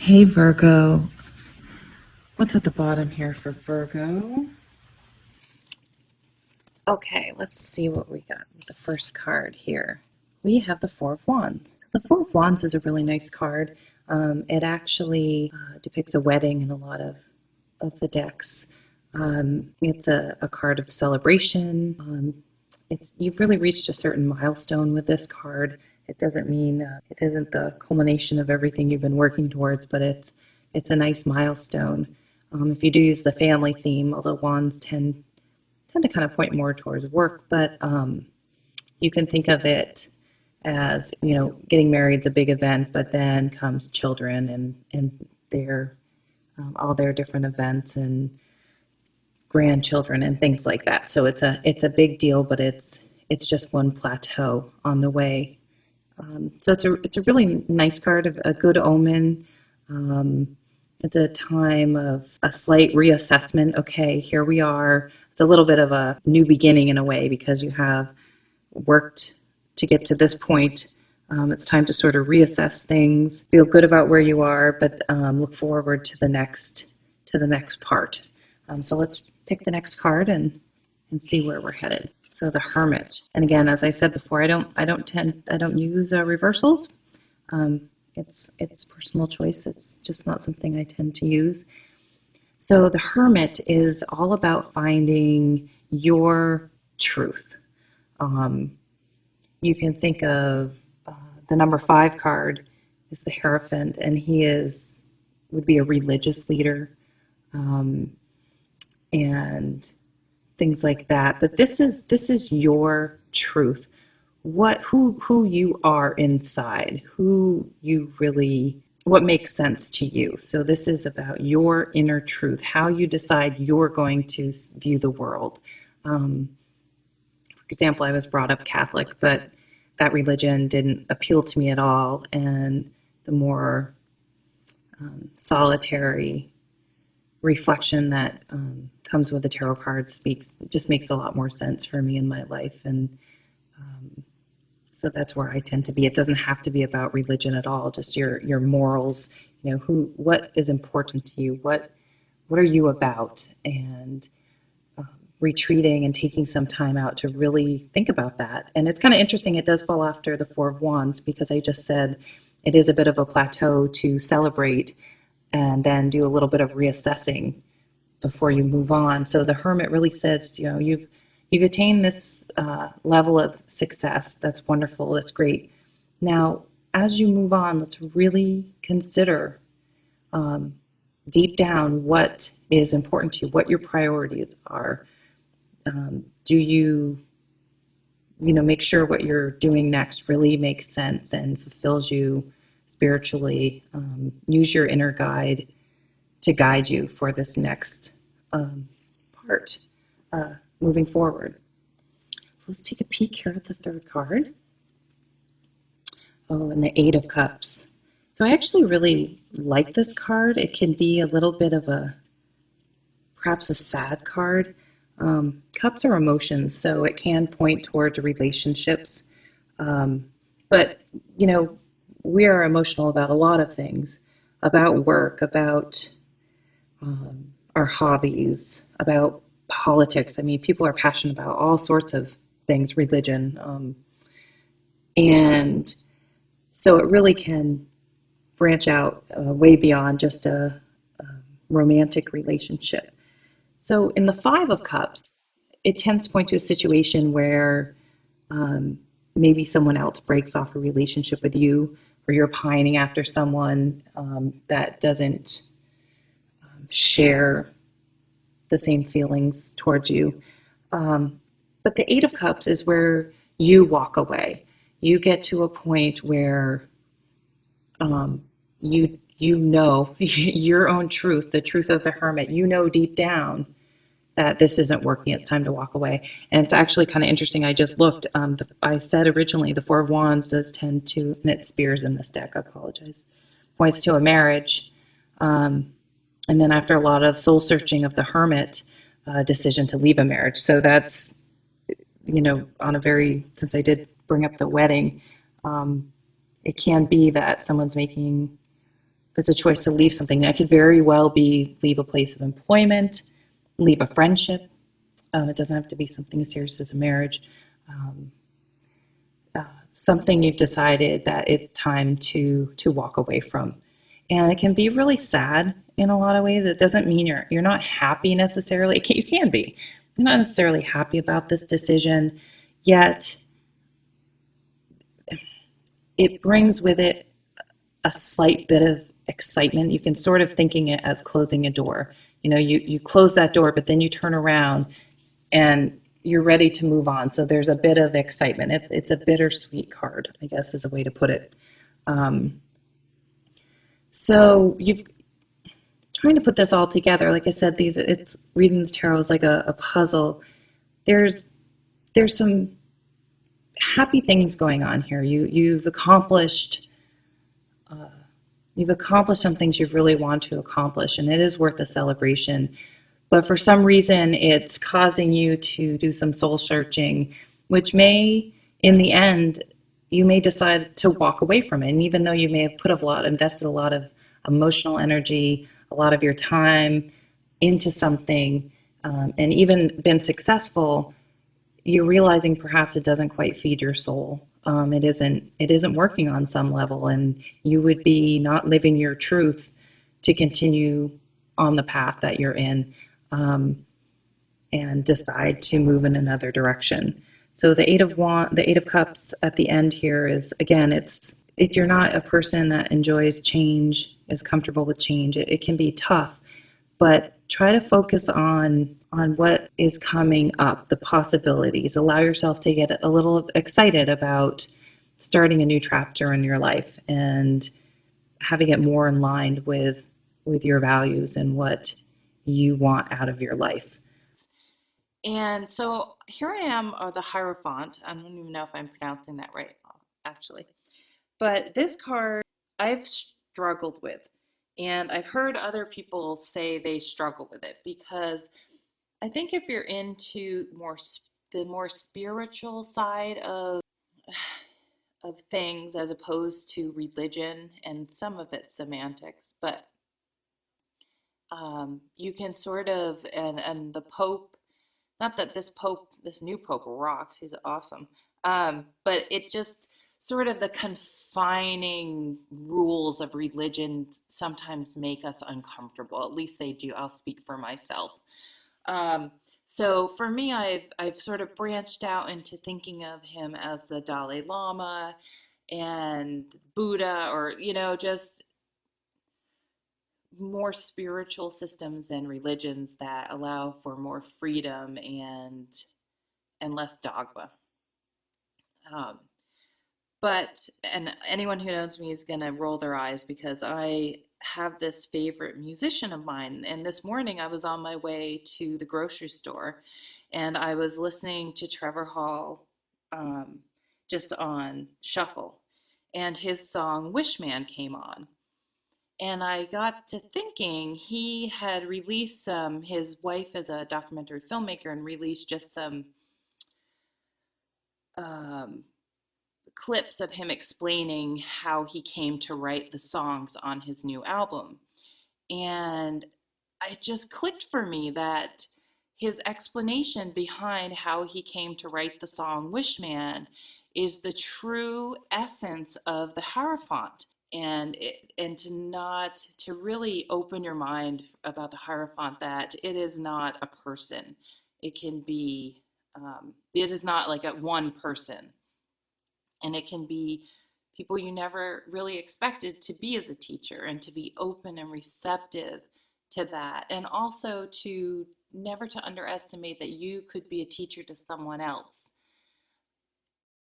Hey Virgo, what's at the bottom here for Virgo? Okay, let's see what we got with the first card here. We have the Four of Wands. The Four of Wands is a really nice card. It actually depicts a wedding in a lot of the decks. It's a card of celebration. You've really reached a certain milestone with this card. It doesn't mean it isn't the culmination of everything you've been working towards, but it's a nice milestone. If you do use the family theme, although wands tend to kind of point more towards work, but you can think of it as, getting married is a big event, but then comes children and their all their different events and grandchildren and things like that. So it's a big deal, but it's just one plateau on the way. So it's a really nice card, a good omen. It's a time of a slight reassessment. Okay, here we are. It's a little bit of a new beginning in a way because you have worked to get to this point. It's time to sort of reassess things, feel good about where you are, but look forward to the next part. So let's pick the next card and see where we're headed. So the Hermit, and again, as I said before, I don't use reversals. It's personal choice. It's just not something I tend to use. So the Hermit is all about finding your truth. You can think of the number 5 card is the hierophant, and he would be a religious leader, and things like that. But this is your truth. Who you are inside, what makes sense to you. So this is about your inner truth, how you decide you're going to view the world. For example, I was brought up Catholic, but that religion didn't appeal to me at all. And the more solitary reflection that comes with the tarot cards just makes a lot more sense for me in my life. And so that's where I tend to be. It doesn't have to be about religion at all, just your morals, what is important to you, what are you about, and retreating and taking some time out to really think about that. And it's kind of interesting, it does fall after the Four of Wands, because I just said it is a bit of a plateau to celebrate and then do a little bit of reassessing before you move on. So the Hermit really says, you've attained this level of success. That's wonderful. That's great. Now, as you move on, let's really consider deep down what is important to you, what your priorities are. Do you make sure what you're doing next really makes sense and fulfills you spiritually? Use your inner guide to guide you for this next part moving forward. So let's take a peek here at the third card. Oh, and the Eight of Cups. So I actually really like this card. It can be a little bit of perhaps a sad card. Cups are emotions, so it can point towards relationships. But, we are emotional about a lot of things, about work, about our hobbies, about politics. I mean, people are passionate about all sorts of things, religion. And so it really can branch out way beyond just a romantic relationship. So in the Five of Cups, it tends to point to a situation where maybe someone else breaks off a relationship with you, or you're pining after someone that doesn't share the same feelings towards you. But the Eight of Cups is where you walk away. You get to a point where you know your own truth, the truth of the Hermit. You know deep down that this isn't working. It's time to walk away. And it's actually kind of interesting. I just looked. I said originally the Four of Wands does tend to, and it's spears in this deck, I apologize, points to a marriage. And then after a lot of soul searching of the Hermit, decision to leave a marriage. So that's, since I did bring up the wedding, it can be that someone's making it's a choice to leave something. That could very well be leave a place of employment, leave a friendship. It doesn't have to be something as serious as a marriage. Um, Something you've decided that it's time to walk away from, and it can be really sad in a lot of ways. It doesn't mean you're not happy necessarily. You can be. You're not necessarily happy about this decision, yet it brings with it a slight bit of excitement. You can sort of thinking it as closing a door. You close that door, but then you turn around and you're ready to move on. So there's a bit of excitement. It's a bittersweet card, I guess is a way to put it. So you've trying to put this all together. Like I said, it's reading the tarot is like a puzzle. There's some happy things going on here. You've accomplished some things you've really want to accomplish, and it is worth a celebration. But for some reason, it's causing you to do some soul searching, which may, in the end, you may decide to walk away from it. And even though you may have invested a lot of emotional energy, a lot of your time into something, and even been successful, you're realizing perhaps it doesn't quite feed your soul. It isn't working on some level, and you would be not living your truth to continue on the path that you're in, and decide to move in another direction. So the Eight of Cups at the end here is, again, it's if you're not a person that enjoys change, is comfortable with change, it can be tough, but try to focus on what is coming up, the possibilities. Allow yourself to get a little excited about starting a new chapter in your life and having it more in line with your values and what you want out of your life. And so here I am, the Hierophant. I don't even know if I'm pronouncing that right, actually. But this card I've struggled with. And I've heard other people say they struggle with it because I think if you're into the more spiritual side of things as opposed to religion, and some of it's semantics, but you can sort of, and the Pope, not that this new Pope rocks, he's awesome, but it just sort of the confining rules of religion sometimes make us uncomfortable. At least they do. I'll speak for myself. Um, so for me, I've sort of branched out into thinking of him as the Dalai Lama and Buddha, or just more spiritual systems and religions that allow for more freedom and less dogma. Um, and anyone who knows me is going to roll their eyes because I have this favorite musician of mine. And this morning I was on my way to the grocery store and I was listening to Trevor Hall, just on shuffle. And his song Wishman came on. And I got to thinking he had released his wife is a documentary filmmaker and released just some um, clips of him explaining how he came to write the songs on his new album. And it just clicked for me that his explanation behind how he came to write the song Wishman is the true essence of the Hierophant. And to really open your mind about the Hierophant, that it is not a person. It can be, it is not like a one person. And it can be people you never really expected to be as a teacher, and to be open and receptive to that, and also to never to underestimate that you could be a teacher to someone else.